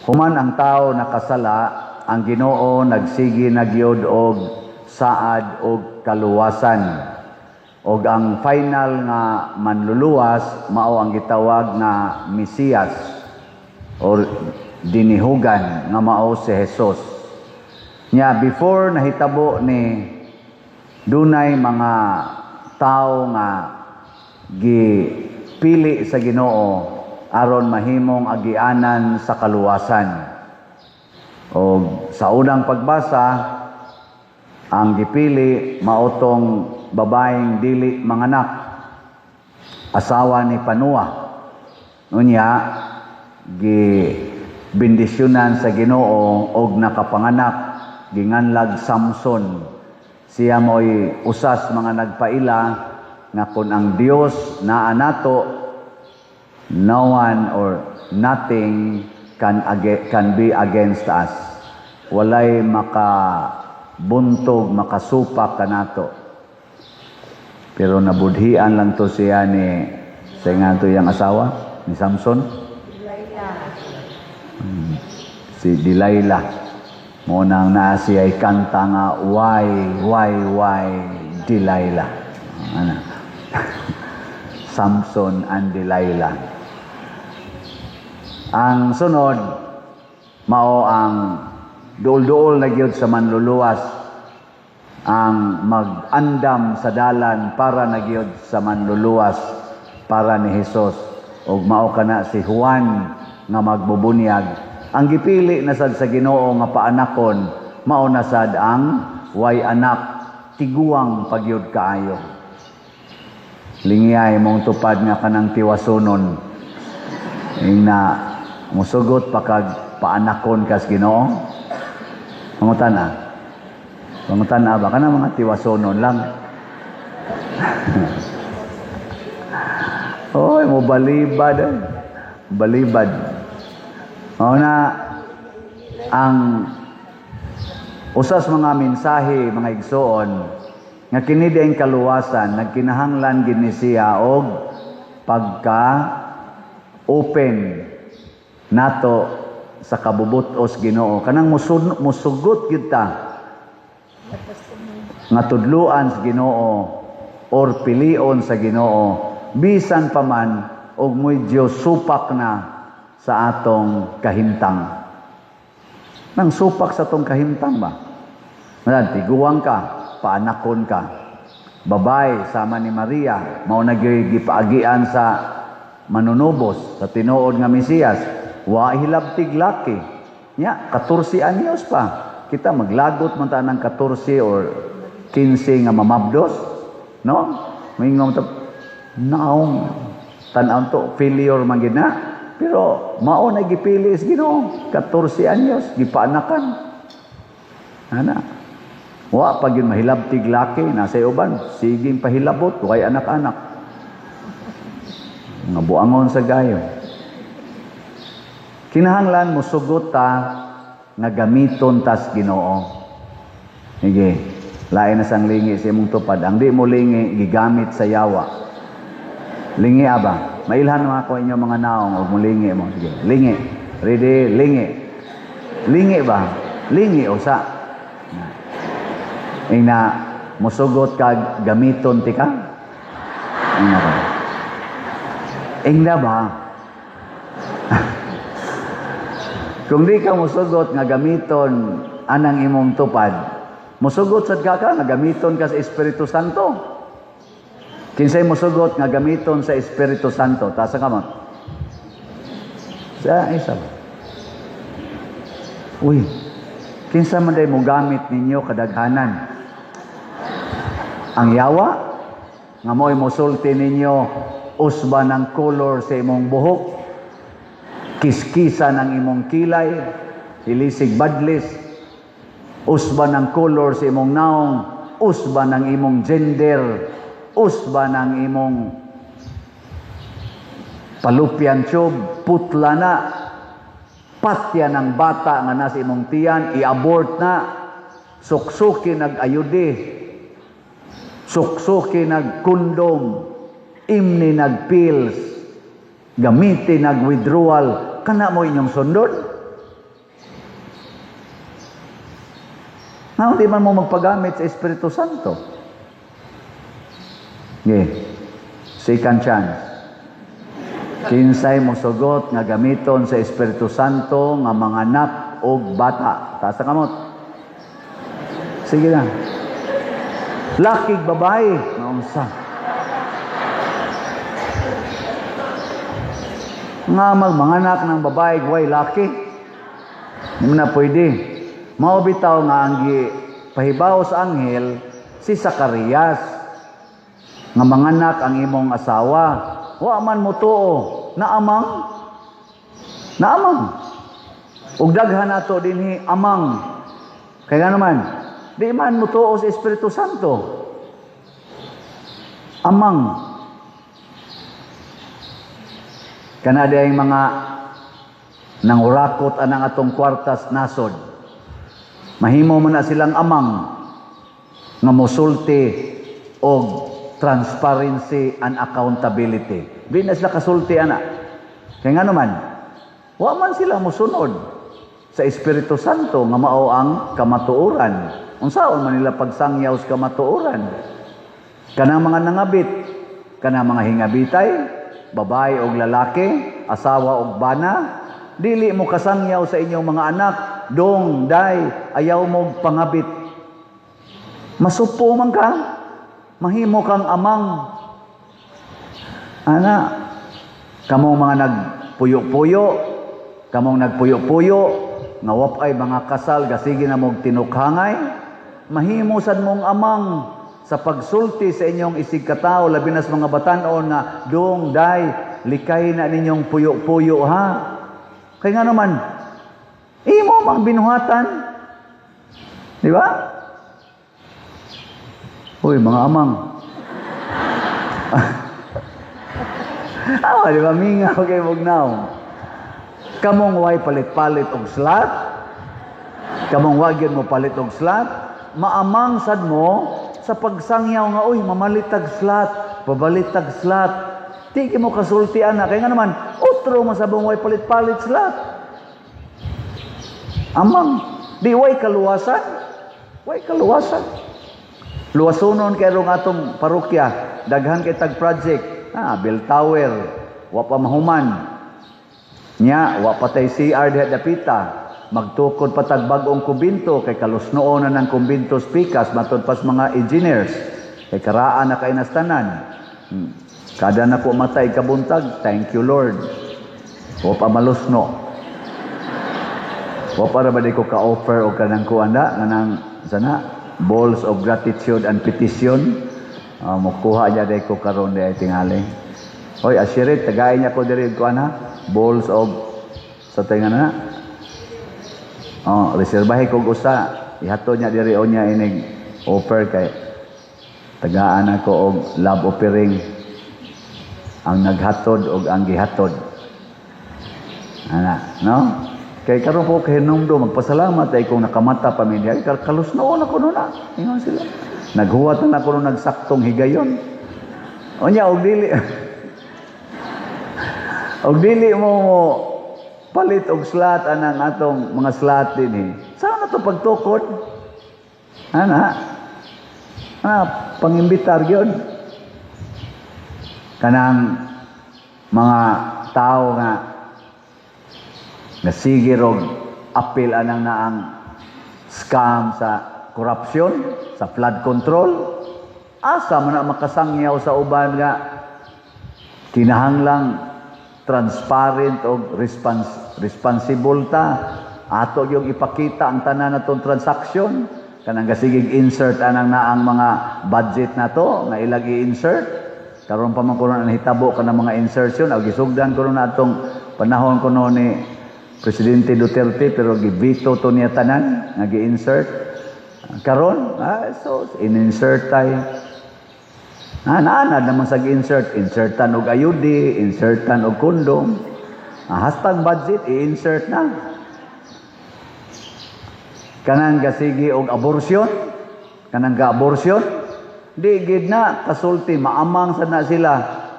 Human ang tao nakasala, ang Ginoo nagsigi nagyod og saad og kaluwasan. Og ang final nga manluluwas mao ang gitawag nga Mesiyas or dinihugan nga mao si Jesus. Nya before nahitabo ni dunay mga tao nga gipili sa Ginoo aron mahimong agianan sa kaluwasan. O sa unang pagbasa, ang gipili maotong babaeng dili manganak, asawa ni Panua. Unya gibendisyonan sa Ginoo og nakapanganak, ginganlag Samson. Siya mo'y usas mga nagpaila nga kung ang Dios naa nato, no one or nothing can be against us. Walay makabuntog, makasupak kanato. Pero nabudhian lang to siya ni sa nga to yang asawa ni Samson. Si Delilah. Mo nang naa siya ay kanta nga why Delilah. Ano? Samson and Delilah. Ang sunod, mao ang duol-duol na gyud sa manluluwas, ang mag-andam sa dalan para na gyud sa manluluwas para ni Hesus. Og mao kana si Juan nga magbubunyag. Ang gipili na sad sa Ginoo nga paanakon, mao na sad ang way anak, tiguang pagyud kaayo. Lingiyay mong tupad nga kanang tiwasonon. Na musugot pakag paanakon kas Ginoo. Pangutan-a. Pangutan-a ba kana mga tiwasonon lang. Oy, mo balibad. Balibad. Mao na ang usas mga mensahe, mga igsoon nga kini diayng kaluwasan nagkinahanglan gid ni siya og pagka open nato sa kabubutos Ginoo. Kanang musugot gyud ta nga tudluan sa Ginoo or pilion sa Ginoo bisan pa man og medyo supak na sa atong kahimtang. Nang supak sa atong kahimtang ba? Tiguang ka, paanakon ka. Babay sama ni Maria, mao nagipaagian sa manunubos sa tinuod nga Mesiyas. Wa hilabtig laki. Nya 14 anyos pa. Kita maglagot man ta ng 14 or 15 nga mamabdos, no? Moingon ta naong tan-aw to failure man gid na. Pero mao na gipili sa Ginoo, 14 anyos gipaanakan. Ana. Wa pag yun mahilabtig laki nasa uban, siging pahilabot way anak-anak. Nga buangon sa gayo. Kinahanglan mo sugot ta nga gamiton tas Ginoo. Sige, lain na sang lingi sa imong tupad. Ang di mo lingi gigamit sa yawa. Lingi aba. Mailhan mo ako inyo mga naong og mo lingi mo. Sige, lingi. Ready, lingi. Lingi ba? Lingi usa. Ina musugot ka gamiton ti ka? Ina ba? Ingna ba? Kung di ka musugot nga gamiton anang imong tupad, musugot sad ka nga gamiton ka sa Espiritu Santo. Kinsay musugot nga gamiton sa Espiritu Santo, tasa ka mo? Sa isa ba? Uy, kinsa man day mo gamit ninyo kadaghanan? Ang yawa, nga mo'y musulti ninyo, usba ng color sa imong buhok, kiskisa ng imong kilay, hilisig badlis, usba ng color sa imong naong, usba ng imong gender, usba ng imong palupyan tube, putla na, patya ng bata nga nasa imong tiyan, i-abort na, suksuki nag-ayudi, suksuki nag-kondom, imni nag-pills, gamitin nag-withdrawal, kana mo inyong sundon? Nga, di man mo magpagamit sa Espiritu Santo. Second chance. Kinsay mo sugot nga gamiton sa Espiritu Santo nga mga anak o bata. Taas na kamot. Sige na. Lakig babae. Naunsa. Nga magmanganak ng babae, way laki. Hindi mo na pwede. Maubitaw nga ang pahibaw sa anghel si Zacarias. Nga manganak ang imong asawa. Wa man mo tuo. Naamang. Ug daghan ato dinhi amang. Kaya naman, di man mo tuo sa Espiritu Santo. Amang. Kana day mga nangurakot anang atong kwartas nasod. Mahimo man na silang amang nga mosulti og transparency and accountability. Di na sila kasulti ana. Kaya nga naman, wa man sila mosunod sa Espiritu Santo nga mao ang kamatuoran. Unsaon man nila pagsangyaw sa kamatuoran? Kanang mga nangabit, kanang mga hingabitay, babae o lalaki, asawa o bana, dili mo kasangyaw sa inyong mga anak, dong, day, ayaw mo pangabit. Masupo man ka, mahimo kang amang. Ana, kamong mga nagpuyo-puyo, nga wapay mga kasal, gasigi na mong tinukhangay, mahimo sad mong amang sa pagsulti sa inyong isigkatao, labi na sa mga batanon na dong, day, likay na ninyong puyo-puyo ha. Kaya nga naman, imo mang binuhatan. Di ba? Uy, mga amang. Di ba? Mingaw kay Mugnaw. Kamong way palit-palit og slat. Kamong wagyan mo palit og slat. Maamang sad mo sa pagsangyaw nga, uy, mamalitag slat, babalitag slat. Di mo kasultian na. Kaya nga naman, otro masabong way palit-palit slat. Amang. Di way kaluwasan. Way kaluwasan. Luwasunon kay rong atong parokya, daghan kay tag project, bell tower, wa pa mahuman. Nya, wa pa tay CR diha dapita. Magtukod pa tag bag-ong kumbinto kay kalusnoon na ng kumbinto pikas matud pas mga engineers. Kay karaan na kay nastanan. Kada na ko matay kabuntag, thank you Lord. Wa pa malusno. Wa para ba di ko ka-offer o kanang kuanda nganang sana balls of gratitude and petition. Mukuha niya day ko karon day tingali. Hoy, asirit, tagay niya ko diri ko ana. Balls of sa tinga na. Reserbahe ko usa. Ihatod niya diri o niya inig offer kay tagaan ako og love offering. Ang naghatod og ang gihatod. Ana, no? Kay karon po kay numdo magpasalamat ay kung nakamata pamilya kalusnoon ako na. Ingon sila. Naghuwat na ako nung nagsaktong higayon. Onya og dili. Og dili mo palit og slat anang atong mga slat din Saan na to pagtukod? Ana pangimbitar gyud. Kanang mga tao nga nasigir og apil anang naang scam sa korupsyon, sa flood control. Asa man na makasangyaw sa uban nga kinahanglang transparent o responsible ta. Ato yung ipakita ang tanan natong transaksyon. Kanang gasigig insert anang naang mga budget na to nga ilag i-insert. Karon pa man kuno nahitabo kanang mga insertion o gisugdan kuno na atong panahon kuno ni Presidente Duterte pero gibito to niya tanan nga gi-insert. Karon, so in-insert tayo. Naanad naman sa gi-insert. Insertan og ayudi, insertan og kondom. Hashtag budget, i-insert na. Kanang gasigi og abortion, kanang ga-abortion, di gid na kasulti, maamang sad na sila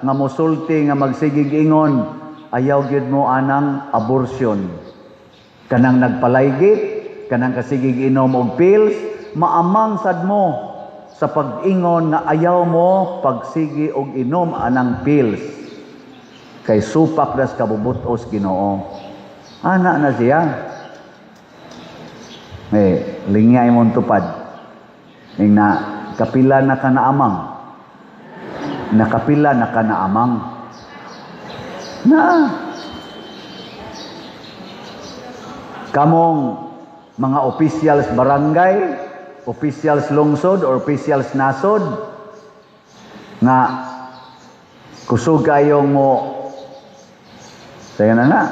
nga mosulti nga magsigig ingon, ayaw gid mo anang abortion. Kanang nagpalaygit, kanang kasigig inom og pills, maamang sad mo sa pag-ingon nga ayaw mo pagsigi og inom anang pills. Kay supak das kabubutos Ginoo. Ana na siya. Lingay mo tupad. Ning na kapila na ka naamang. Nakapila na ka naamang. Na kamong mga officials barangay, officials lungsod, or officials nasod, nga kusog kayo mo, sayo na,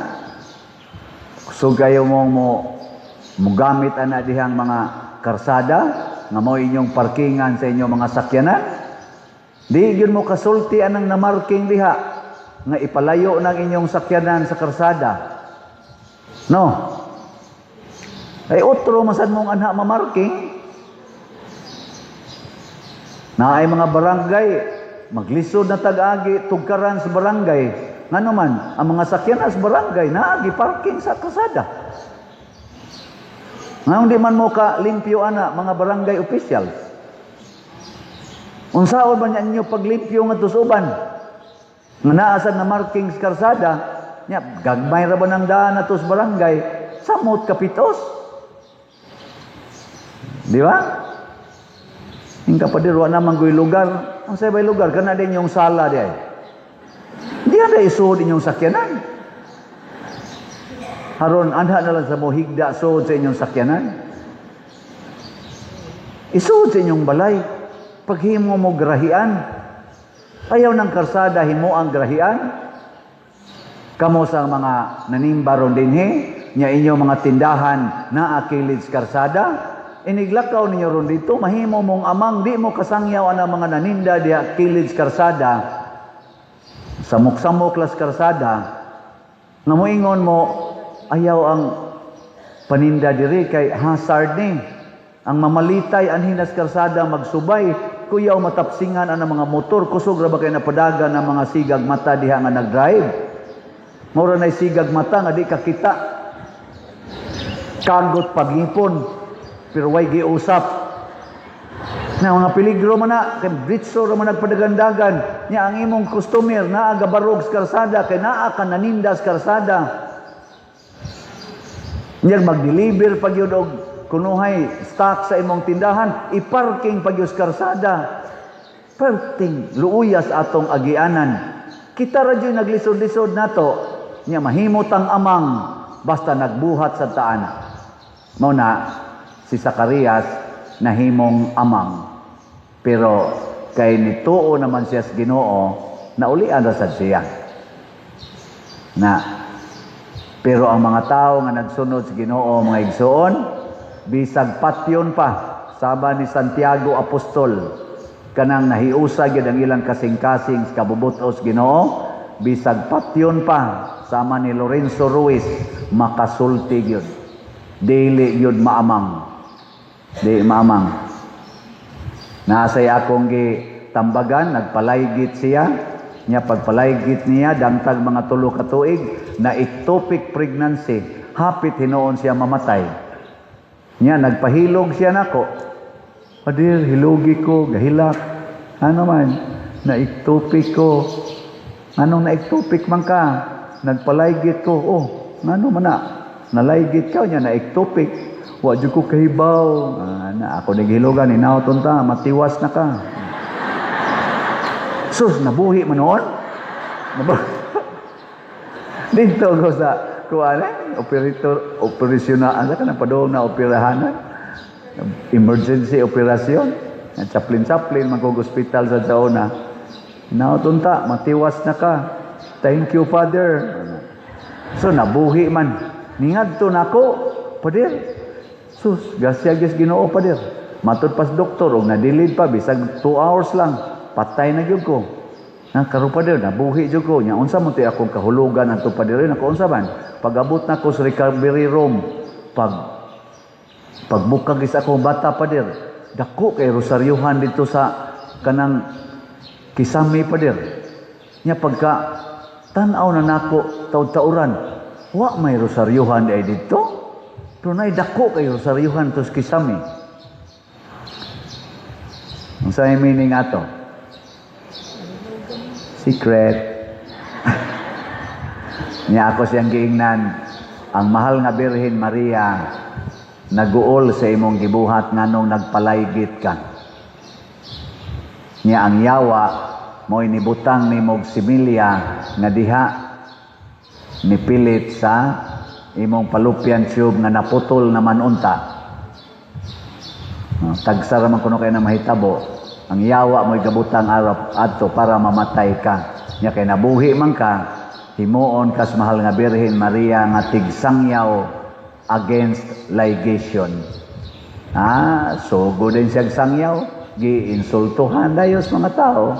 kusog kayo mo gamit ana dihang mga karsada, nga mo inyong parkingan sa inyong mga sakyanan, di yun mo kasulti anang namarking diha, nga ipalayo ng inyong sakyanan sa karsada. No? Ay otro masad mong anha mamarking. Na ay mga barangay maglisod na tag-agi tugkaran sa barangay. Ngano man ang mga sakyanan sa barangay naagi parking sa kalsada. Ngayon di man mo ka limpyo ana mga barangay officials. Unsaon man inyo paglimpyo nga tusuban? Nga naasad na marking sa kalsada, nya gagmay ra ba nang daan ato sa barangay, samot kapitos. Di ba? Yung kapadir, wala naman ko'y lugar. Ang sa iba'y lugar, kana din yung sala di ay. Di ada isuod inyong sakyanan. Haron, anha na lang sa mo higda suod sa inyong sakyanan. Isuod sa inyong balay. Paghimo mo grahian. Ayaw ng karsada, himo ang grahian. Kamo sa mga nanimbaron dinhi, nya inyong mga tindahan na akilid sa karsada, iniglakaw ninyo ron dito, mahimo mong amang, di mo kasangyaw ang mga naninda diya kilid karsada, samok-samok las karsada, nga moingon mo, ayaw ang paninda diri kay hazard ni. Ang mamalitay anhinas karsada magsubay, kuyaw matapsingan ang mga motor, kusog ra ba kay napadaga ng mga sigag mata diha nga nagdrive. Mura na sigag mata nga di kakita. Kagot pagipon. Pero way giusap. Na mga peligro man na, kay britso ra man nagpadagandagan. Nya ang imong customer naa gabarog sa karsada, kay naa ka naninda sa karsada. Nya mag-deliver pag yun og kunuhay stock sa imong tindahan, iparking pag yun sa karsada. Perting luuyas atong agianan. Kita ra dyan naglisod-lisod nato. Nya mahimot ang amang basta nagbuhat sa taan. Mao na si Zacarias nahimong amang. Pero kay nituo naman siya sa Ginoo, naulian ra sad siya. Pero ang mga tao nga nagsunod sa Ginoo, mga igsoon, bisag patyon pa, saba ni Santiago Apostol, kanang nahiusa gyud ang ilang kasing-kasing sa kabubutos Ginoo, bisag patyon pa, sama ni Lorenzo Ruiz, makasulti gyud. Dili gyud maamang. Di maamang. Nasay akong gitambagan, nagpalaygit siya. Nya pagpalaygit niya, dangtag mga 3 ka tuig, na ectopic pregnancy. Hapit hinuon siya mamatay. Nya nagpahilog siya nako. Padir, hilugi ko, gahilak. Ano man, na ectopic ko. Anong na ectopic man ka? Nagpalaygit ko. Oh, ano man na? Nalaygit ka niya, na ectopic. Wa jud ko kahibaw. Ako naghilogan, inauton ta, matiwas na ka. Sus, nabuhi man noon. Dito ko sa operasyonal, ano ka na padong na operahanan? Emergency operasyon. Chaplin-chaplin, mag-hospital sa sauna. Inauton ta, matiwas na ka. Thank you, Father. So, nabuhi man. Ningad to na ako, Padir. Sus, gasya-gas Ginoo pa dir. Matod pas doktor, o nadilid pa, bisag 2 hours lang, patay na gyud ko. Karon pa dir, nabuhi gyud ko. Nya, unsa mo ti akong kahulugan ang pa dir, unsa man? Pag-abot na ko sa recovery room, pagbukag is ako bata pa dir, dako kay rosaryuhan dito sa kanang Kisame pa dir. Nya pagka tanaw na nako taud-tauran, wa may rosaryuhan ay dito. Pero na dako kay rosaryuhan tos Kisame. Ang sa meaning ato? Secret. Niya ako siyang giingnan, ang mahal nga Birhen Maria, naguol sa imong gibuhat nganong nagpalaygit ka. Niya ang yawa, mo'y nibutang ni mog similya nga diha, nipilit sa imong fallopian tube nga naputol naman unta. Tagsara man kuno kay na mahitabo, ang yawa mo'y gabutang arap adto para mamatay ka. Niya kay nabuhi man ka, himuon kas mahal nga Birhen Maria nga tigsangyaw against ligation. So good din siyang sangyaw, giinsultuhan dayos mga tao,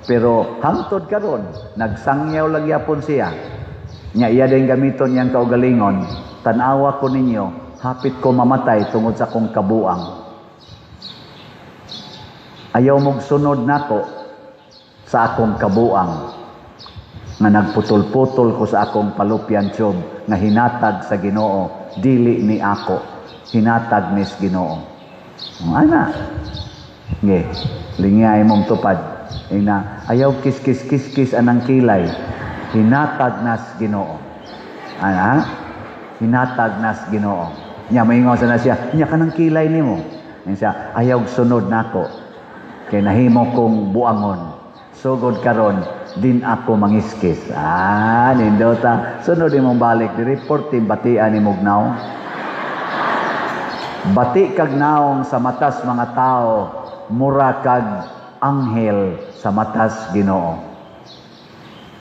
pero hangtod karon nagsangyaw lang yapon siya. Nya iya din gamiton niyang kaugalingon, tanawa ko ninyo, hapit ko mamatay tungod sa kong kabuang. Ayaw mong sunod nako sa akong kabuang nga nagputol-putol ko sa akong fallopian tube nga hinatag sa Ginoo, dili ni ako, hinatag ni Ginoo. Ana, nge, lingay mong tupad. Ayaw kis-kis-kis-kis anang kilay, hinatag nas Ginoo. Ana, hinatag nas Ginoo. Nya maingaw sa na siya, nya kanang kilay nimo. Siya, ayaw sunod nako, kay nahimo kong buangon. Sugod karon din ako mangiskis. Nindota. Sunod imong balik. Di-report yung batian ni Mugnaw. Bati kag naong sa matas mga tao, mura kag anghel sa matas Ginoo.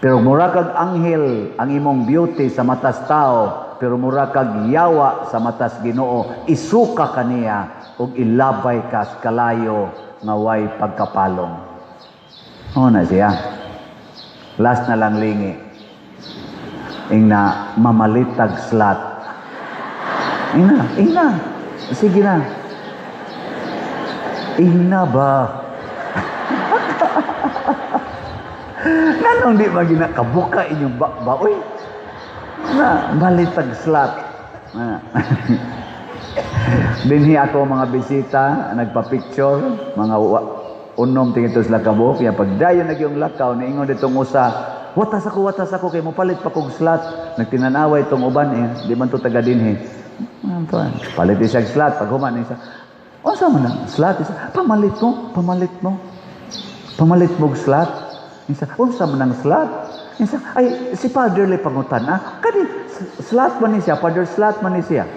Pero mura kag anghel ang imong beauty sa matas tao, pero mura kag yawa sa matas Ginoo, isuka kaniya ug ilabay ka sa kalayo nga way pagkapalong. Na siya. Last na lang lingi. Ingna mamalitag slat. Ingna. Sige na. Ingna ba? Nanong di ba ginakabuka inyong baoy? Malitag slat. Dinhi ako mga bisita, nagpa-picture, mga unom tingin to sila kabuk. Kaya pagdayon na yung lakaw, niingon ditong usa, watas ako, kay mo palit pa kong slot. Nagtinanaway itong uban di man to taga dinhi. Palit isang slot, pag human isa, sa man ang slot? Pamalit mo slot. Isa, sa man ang slot? Isa, ay, si Father le pangutan, kani, slot man ni siya, Father slot man ni siya.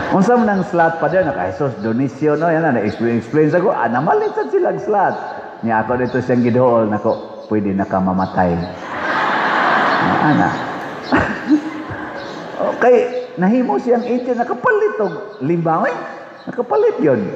Unsa man ang slot pa din, naka-Jesus, donation, no? Yan na, explain sa ko, namalitan silang slot. Niya ako dito siyang gidool, nako, pwede nakamamatay. Okay, nahimo siyang agent, nakapalit og limbaw, nakapalit yun.